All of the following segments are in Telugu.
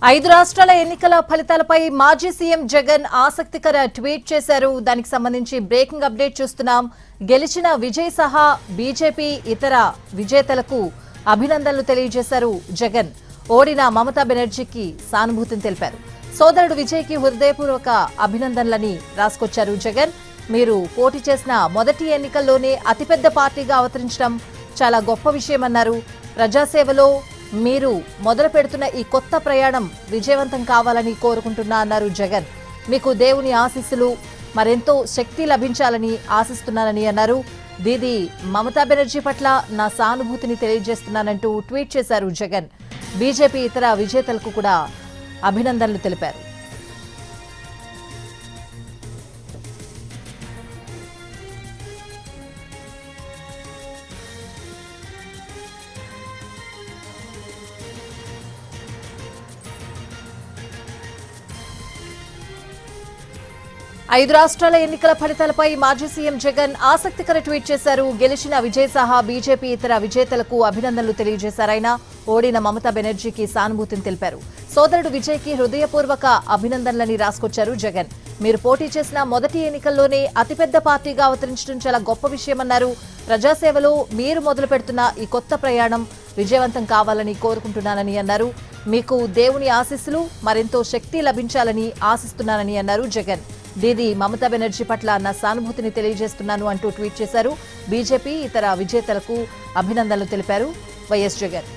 5 రాష్ట్రాల ఎన్నికల ఫలితాలపై మాజీ సీఎం జగన్ ఆసక్తికర ట్వీట్ చేశారు. దానికి సంబంధించి బ్రేకింగ్ అప్డేట్ చూస్తున్నాం. గెలిచిన విజయ్ సహా బీజేపీ ఇతర విజేతలకు అభినందనలు తెలియజేశారు జగన్. ఓడిన మమతా బెనర్జీకి సానుభూతిని తెలిపారు. సోదరుడు విజయ్కి హృదయపూర్వక అభినందనలని రాసుకొచ్చారు జగన్. మీరు పోటీ చేసిన మొదటి ఎన్నికల్లోనే అతిపెద్ద పార్టీగా అవతరించడం చాలా గొప్ప విషయమన్నారు. ప్రజాసేవలో మీరు మొదలు పెడుతున్న ఈ కొత్త ప్రయాణం విజయవంతం కావాలని కోరుకుంటున్నా అన్నారు జగన్. మీకు దేవుని ఆశీస్సులు, మరెంతో శక్తి లభించాలని ఆశిస్తున్నానని అన్నారు. దీది మమతా బెనర్జీ పట్ల నా సానుభూతిని తెలియజేస్తున్నానంటూ ట్వీట్ చేశారు జగన్. బీజేపీ ఇతర విజేతలకు కూడా అభినందనలు తెలిపారు. ఐదు రాష్ట్రాల ఎన్నికల ఫలితాలపై మాజీ సీఎం జగన్ ఆసక్తికర ట్వీట్ చేశారు. గెలిచిన విజయ్ సహా బీజేపీ ఇతర విజేతలకు అభినందనలు తెలియజేశారాయన. ఓడిన మమతా బెనర్జీకి సానుభూతిని తెలిపారు. సోదరుడు విజయ్కి హృదయపూర్వక అభినందనలని రాసుకొచ్చారు జగన్. మీరు పోటీ చేసిన మొదటి ఎన్నికల్లోనే అతిపెద్ద పార్టీగా అవతరించడం చాలా గొప్ప విషయమన్నారు. ప్రజాసేవలో మీరు మొదలు పెడుతున్న ఈ కొత్త ప్రయాణం విజయవంతం కావాలని కోరుకుంటున్నానని అన్నారు. మీకు దేవుని ఆశీస్సులు, మరెంతో శక్తి లభించాలని ఆశిస్తున్నానని అన్నారు జగన్. దీది మమతా బెనర్జీ పట్ల నా సానుభూతిని తెలియజేస్తున్నాను అంటూ ట్వీట్ చేశారు. బీజేపీ ఇతర విజేతలకు అభినందనలు తెలిపారు వైఎస్ జగన్.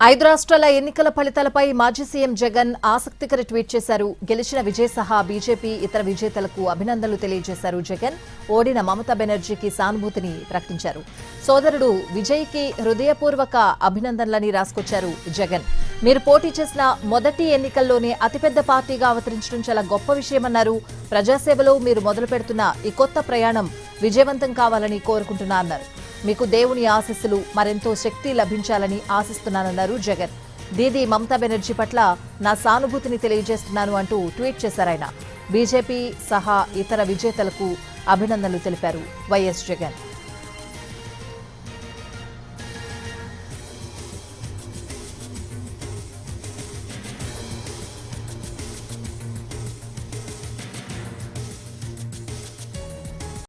ఐదు రాష్ట్రాల ఎన్నికల ఫలితాలపై మాజీ సీఎం జగన్ ఆసక్తికర ట్వీట్ చేశారు. గెలిచిన విజయ్ సహా బీజేపీ ఇతర విజేతలకు అభినందనలు తెలియజేశారు జగన్. ఓడిన మమతా బెనర్జీకి సానుభూతిని ప్రకటించారు. సోదరుడు విజయ్కి హృదయపూర్వక అభినందనలని రాసుకొచ్చారు జగన్. మీరు పోటీ చేసిన మొదటి ఎన్నికల్లోనే అతిపెద్ద పార్టీగా అవతరించడం చాలా గొప్ప విషయమన్నారు. ప్రజాసేవలో మీరు మొదలు పెడుతున్న ఈ కొత్త ప్రయాణం విజయవంతం కావాలని కోరుకుంటున్నా అన్నారు. మీకు దేవుని ఆశీస్సులు, మరెంతో శక్తి లభించాలని ఆశిస్తున్నానన్నారు జగన్. దీది మమతా బెనర్జీ పట్ల నా సానుభూతిని తెలియజేస్తున్నాను అంటూ ట్వీట్ చేశారాయన. బీజేపీ సహా ఇతర విజేతలకు అభినందనలు తెలిపారు వైఎస్ జగన్.